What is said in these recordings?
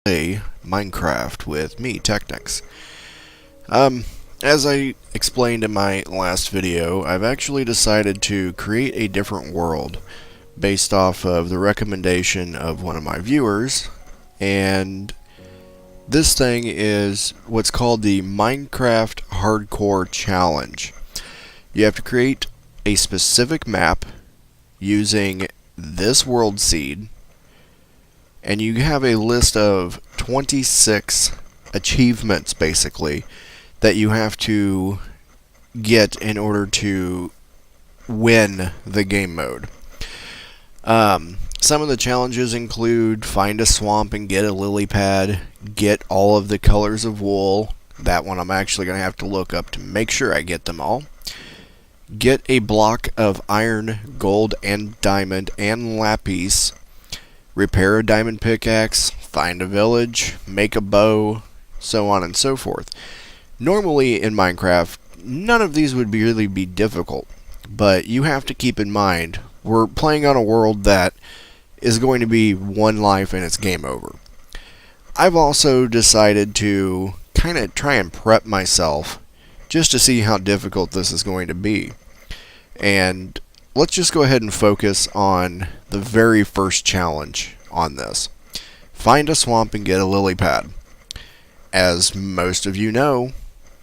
play Minecraft with me, Technics. As I explained in my last video, I've actually decided to create a different world based off of the recommendation of one of my viewers, and this thing is what's called the Minecraft Hardcore Challenge. You have to create a specific map using this world seed, and you have a list of 26 achievements basically that you have to get in order to win the game mode. Some of the challenges include find a swamp and get a lily pad, get all of the colors of wool. That one I'm actually going to have to look up to make sure I get them all. Get a block of iron, gold, and diamond, and lapis. Repair a diamond pickaxe, find a village, make a bow, so on and so forth. Normally in Minecraft, none of these would really be difficult, but you have to keep in mind, we're playing on a world that is going to be one life and it's game over. I've also decided to kind of try and prep myself just to see how difficult this is going to be. And let's just go ahead and focus on the very first challenge on this. Find a swamp and get a lily pad. As most of you know,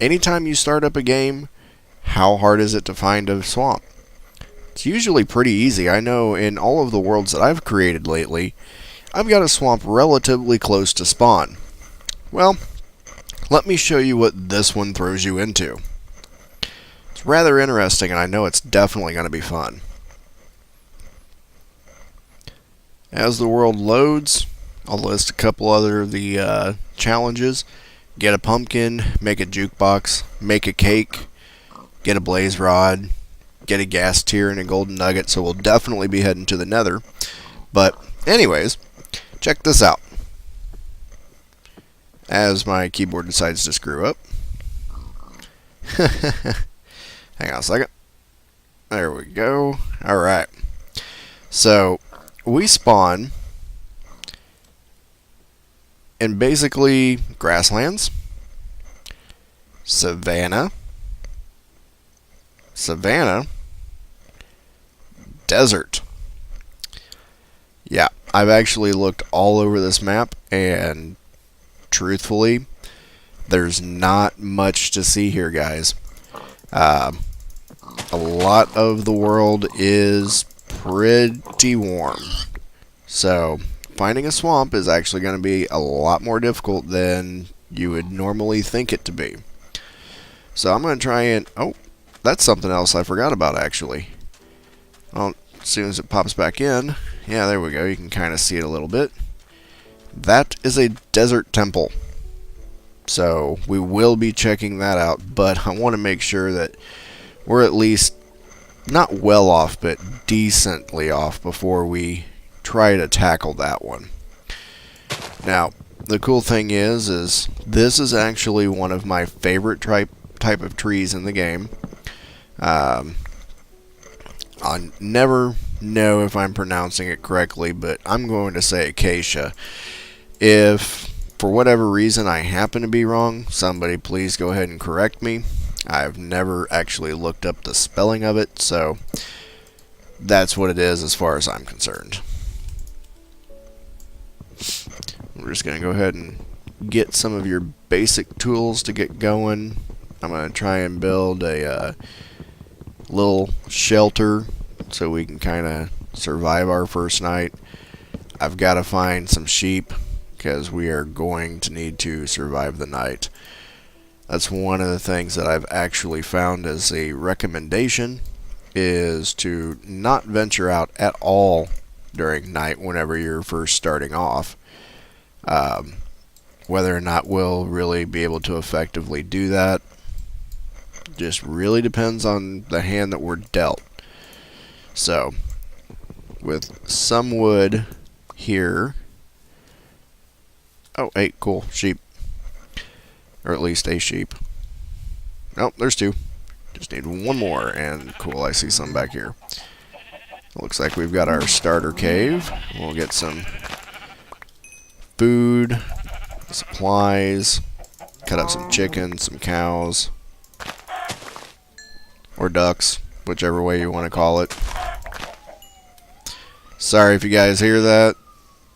anytime you start up a game, how hard is it to find a swamp? It's usually pretty easy. I know in all of the worlds that I've created lately, I've got a swamp relatively close to spawn. Well, let me show you what this one throws you into. It's rather interesting, and I know it's definitely going to be fun. As the world loads, I'll list a couple other of the challenges. Get a pumpkin, make a jukebox, make a cake, get a blaze rod, get a gas tier and a golden nugget, so we'll definitely be heading to the nether. But anyways, check this out. As my keyboard decides to screw up. Hang on a second. There we go. Alright. So, we spawn in basically grasslands, savanna, desert. Yeah, I've actually looked all over this map, and truthfully, there's not much to see here, guys. A lot of the world is pretty warm, so finding a swamp is actually going to be a lot more difficult than you would normally think it to be. So I'm going to try and... oh, that's something else I forgot about, actually. Well, as soon as it pops back in, yeah, there we go. You can kind of see it a little bit. That is a desert temple. So we will be checking that out, but I want to make sure that we're at least not well off, but decently off before we try to tackle that one. Now, the cool thing is this is actually one of my favorite type of trees in the game. I'll never know if I'm pronouncing it correctly, but I'm going to say acacia. If for whatever reason I happen to be wrong, somebody please go ahead and correct me. I've never actually looked up the spelling of it, so that's what it is as far as I'm concerned. We're just going to go ahead and get some of your basic tools to get going. I'm going to try and build a little shelter so we can kind of survive our first night. I've got to find some sheep because we are going to need to survive the night. That's one of the things that I've actually found as a recommendation, is to not venture out at all during night whenever you're first starting off. Whether or not we'll really be able to effectively do that just really depends on the hand that we're dealt. So, with some wood here. Oh, hey, cool, sheep. Or at least a sheep. Nope, there's two. Just need one more, and cool, I see some back here. Looks like we've got our starter cave. We'll get some food, supplies, cut up some chickens, some cows, or ducks, whichever way you want to call it. Sorry if you guys hear that.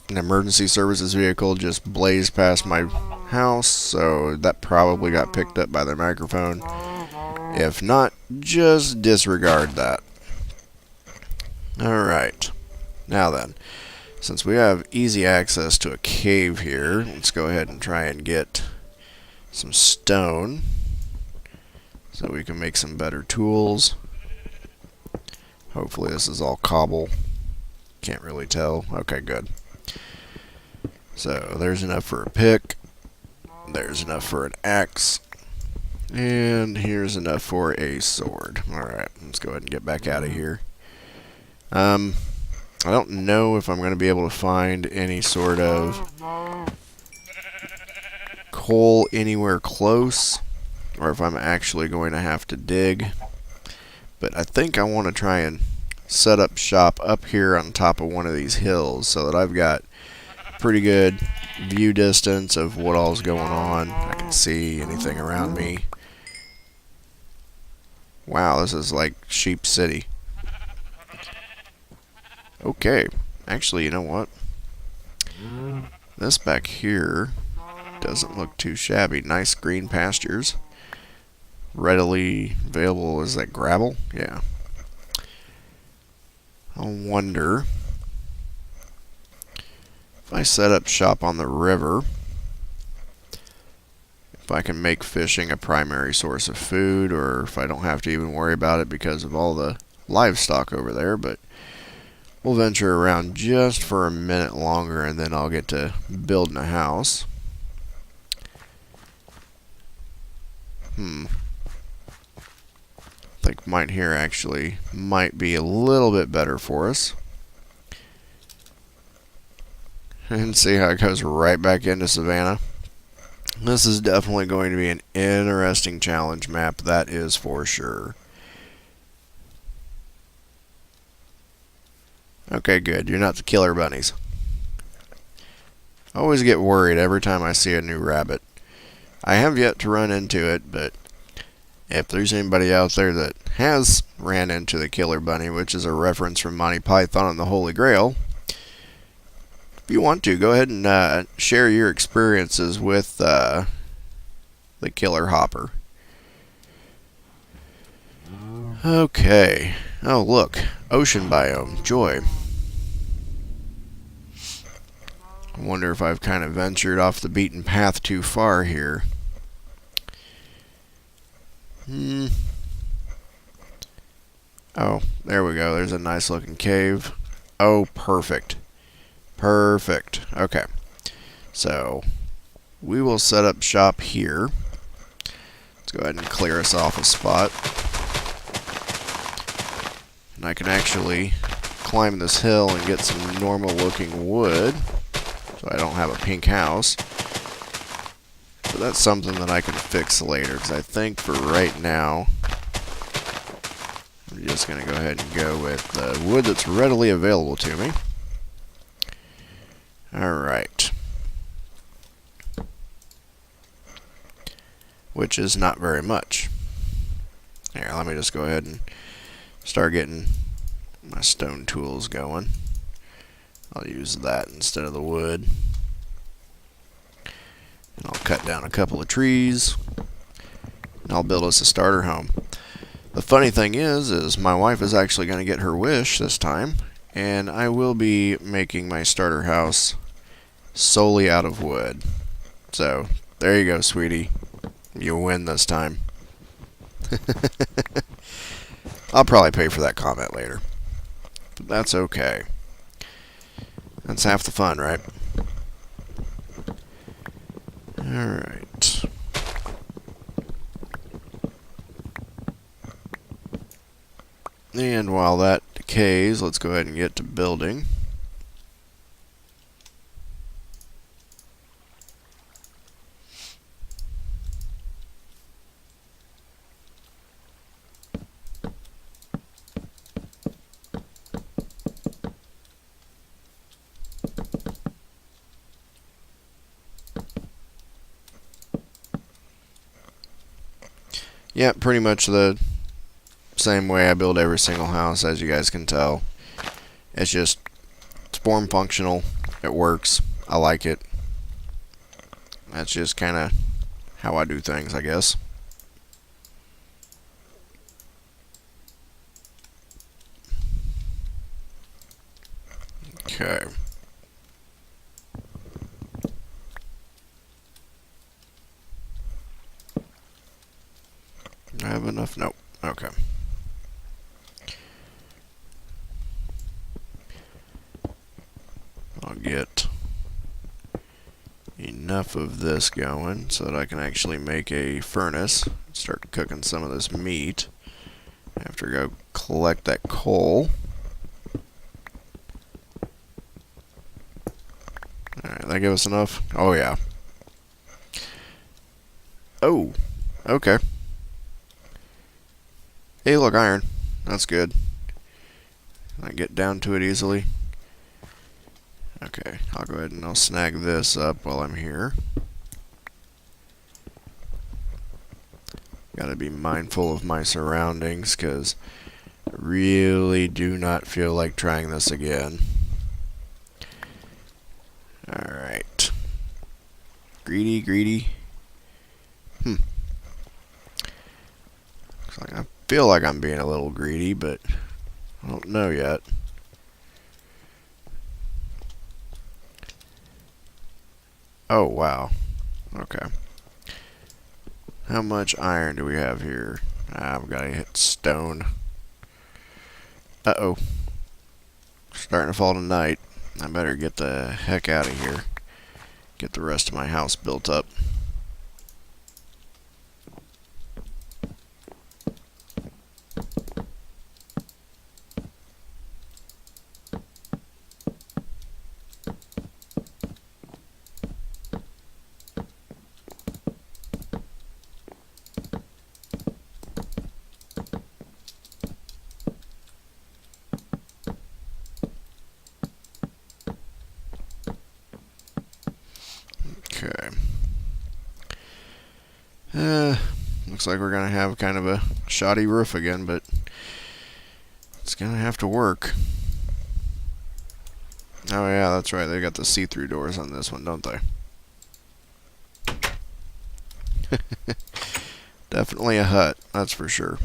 An emergency services vehicle just blazed past my house, so that probably got picked up by the microphone. If not, just disregard that. Alright, now then, since we have easy access to a cave here, let's go ahead and try and get some stone so we can make some better tools. Hopefully this is all cobble. Can't really tell. Okay, good. So there's enough for a pick, there's enough for an axe, and here's enough for a sword. Alright, let's go ahead and get back out of here. I don't know if I'm going to be able to find any sort of coal anywhere close, or if I'm actually going to have to dig. But I think I want to try and set up shop up here on top of one of these hills so that I've got pretty good view distance of what all's going on. I can see anything around me. Wow, this is like Sheep City. Okay, actually, you know what? This back here doesn't look too shabby. Nice green pastures. Readily available. Is that gravel? Yeah. I wonder if I set up shop on the river, if I can make fishing a primary source of food, or if I don't have to even worry about it because of all the livestock over there. But we'll venture around just for a minute longer, and then I'll get to building a house. I think mine here actually might be a little bit better for us. And see how it goes right back into Savannah. This is definitely going to be an interesting challenge map, that is for sure. Okay, good. You're not the killer bunnies. I always get worried every time I see a new rabbit. I have yet to run into it, but if there's anybody out there that has ran into the killer bunny, which is a reference from Monty Python and the Holy Grail, if you want to, go ahead and share your experiences with the killer hopper. Okay. Oh, look. Ocean biome. Joy. I wonder if I've kind of ventured off the beaten path too far here. Oh, there we go. There's a nice looking cave. Oh, perfect. Perfect. Okay. So, we will set up shop here. Let's go ahead and clear us off a spot. And I can actually climb this hill and get some normal looking wood, so I don't have a pink house. But that's something that I can fix later, because I think for right now, I'm just going to go ahead and go with the wood that's readily available to me. Alright. Which is not very much. Here, let me just go ahead and start getting my stone tools going. I'll use that instead of the wood. And I'll cut down a couple of trees. And I'll build us a starter home. The funny thing is my wife is actually going to get her wish this time. And I will be making my starter house solely out of wood. So, there you go, sweetie. You win this time. I'll probably pay for that comment later. But that's okay. That's half the fun, right? Alright. And while that decays, let's go ahead and get to building. Yeah, pretty much the same way I build every single house, as you guys can tell. It's just, it's form functional. It works. I like it. That's just kind of how I do things, I guess. Okay. Do I have enough? Nope. Okay. I'll get enough of this going so that I can actually make a furnace. Start cooking some of this meat. I have to go collect that coal. Alright, that give us enough? Oh, yeah. Oh, okay. Hey, look, iron. That's good. I get down to it easily. Okay, I'll go ahead and I'll snag this up while I'm here. Gotta be mindful of my surroundings, because I really do not feel like trying this again. Alright. Greedy, greedy. Looks like I feel like I'm being a little greedy, but I don't know yet. Oh, wow. Okay. How much iron do we have here? I've got to hit stone. Uh-oh. Starting to fall to night. I better get the heck out of here. Get the rest of my house built up. Okay. Looks like we're gonna have kind of a shoddy roof again, but it's gonna have to work. Oh yeah, that's right. They got the see-through doors on this one, don't they? Definitely a hut, that's for sure.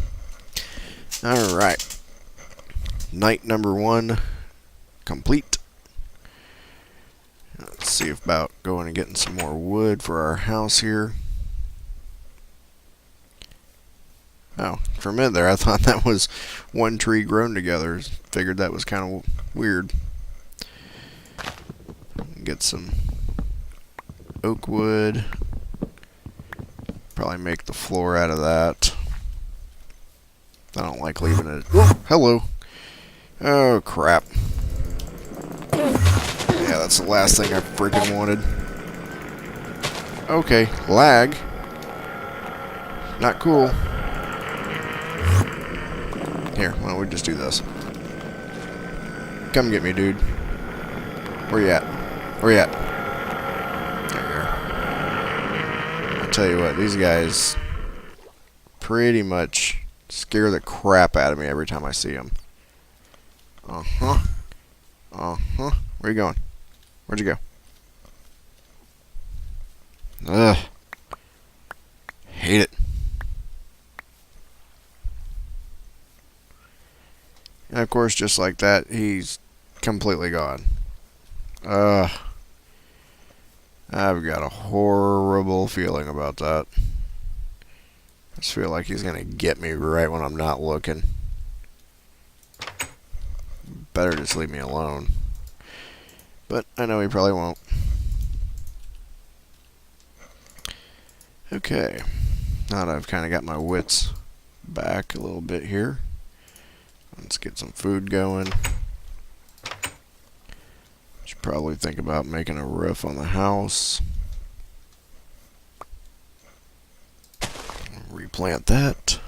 Alright. Night number 1 complete. Let's see about going and getting some more wood for our house here. Oh, for a minute there I thought that was one tree grown together. Figured that was kind of weird. Get some oak wood. Probably make the floor out of that. I don't like leaving it. Oh, hello. Oh, crap. Yeah, that's the last thing I freaking wanted. Okay, lag. Not cool. Here, why don't we just do this? Come get me, dude. Where you at? Where you at? There you are. I'll tell you what, these guys pretty much scare the crap out of me every time I see them. Uh-huh. Uh-huh. Where you going? Where'd you go? Ugh. Hate it. And of course, just like that, he's completely gone. Ugh. I've got a horrible feeling about that. I just feel like he's gonna get me right when I'm not looking. Better just leave me alone. But I know he probably won't. Okay. Now that I've kind of got my wits back a little bit here, let's get some food going. Should probably think about making a roof on the house. Replant that.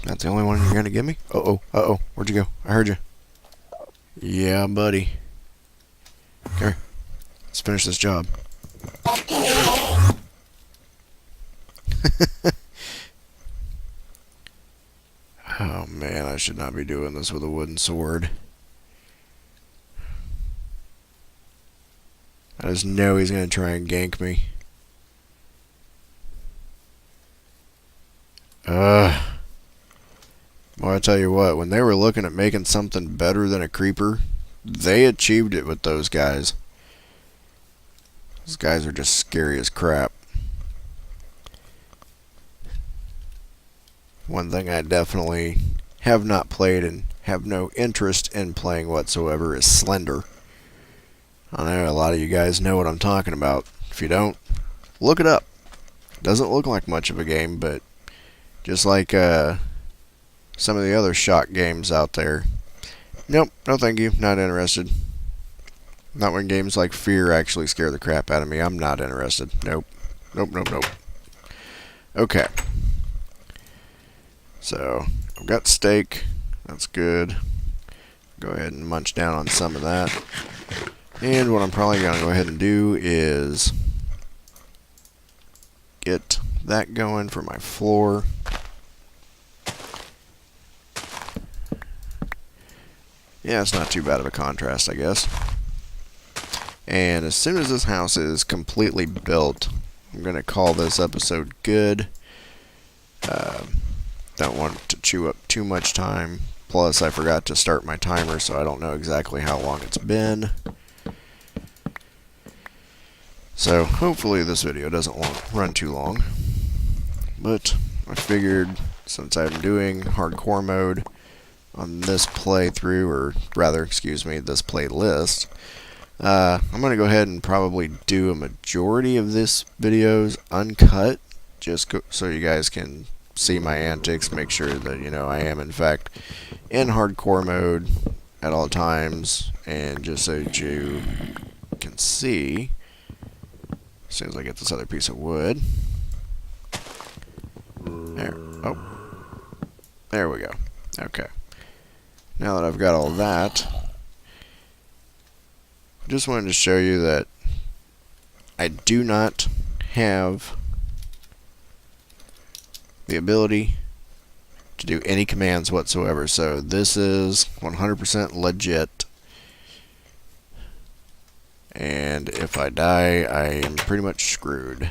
That's the only one you're gonna give me? Uh-oh, uh-oh. Where'd you go? I heard you. Yeah, buddy. Come here. Let's finish this job. Oh man, I should not be doing this with a wooden sword. I just know he's going to try and gank me. Well, I tell you what, when they were looking at making something better than a creeper, they achieved it with those guys. Those guys are just scary as crap. One thing I definitely have not played and have no interest in playing whatsoever is Slender. I know a lot of you guys know what I'm talking about. If you don't, look it up. Doesn't look like much of a game, but just like some of the other shock games out there. Nope, no thank you, not interested. Not when games like Fear actually scare the crap out of me. I'm not interested. Nope. Nope, nope, nope. Okay. So, I've got steak. That's good. Go ahead and munch down on some of that. And what I'm probably going to go ahead and do is get that going for my floor. Yeah, it's not too bad of a contrast, I guess. And as soon as this house is completely built, I'm going to call this episode good. Don't want to chew up too much time. Plus, I forgot to start my timer, so I don't know exactly how long it's been. So, hopefully this video doesn't run too long. But I figured, since I'm doing hardcore mode on this playthrough, or rather, excuse me, this playlist, I'm going to go ahead and probably do a majority of this videos uncut, just so you guys can see my antics, make sure that, you know, I am in fact in hardcore mode at all times, and just so you can see, as soon as I get this other piece of wood, there we go. Okay. Now that I've got all that, I just wanted to show you that I do not have the ability to do any commands whatsoever. So this is 100% legit. And if I die, I am pretty much screwed.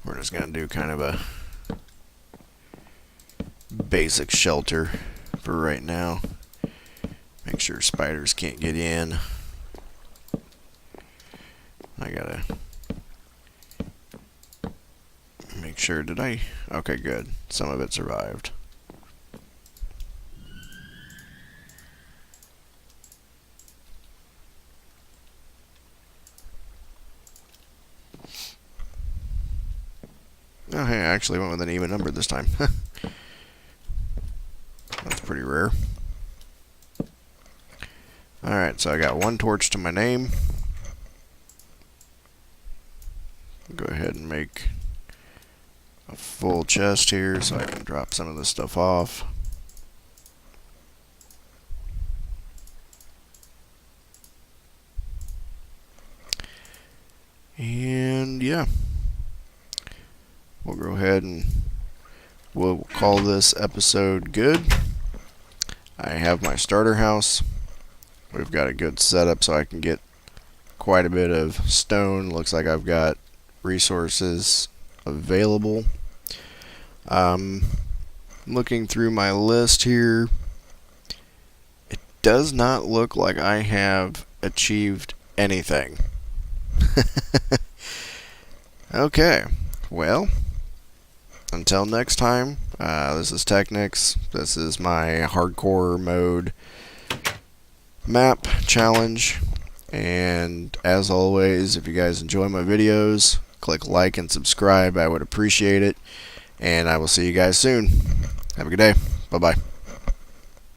We're just going to do kind of a basic shelter for right now. Make sure spiders can't get in. I gotta make sure, okay, good. Some of it survived. Oh, hey, I actually went with an even number this time. That's pretty rare. Alright, so I got one torch to my name. Go ahead and make a full chest here so I can drop some of this stuff off. And yeah, we'll go ahead and we'll call this episode good. I have my starter house. We've got a good setup so I can get quite a bit of stone. Looks like I've got resources available. Looking through my list here, it does not look like I have achieved anything. Okay, well, until next time, this is Technics. This is my hardcore mode map challenge, and as always, if you guys enjoy my videos, click like and subscribe. I would appreciate it, and I will see you guys soon. Have a good day. Bye bye.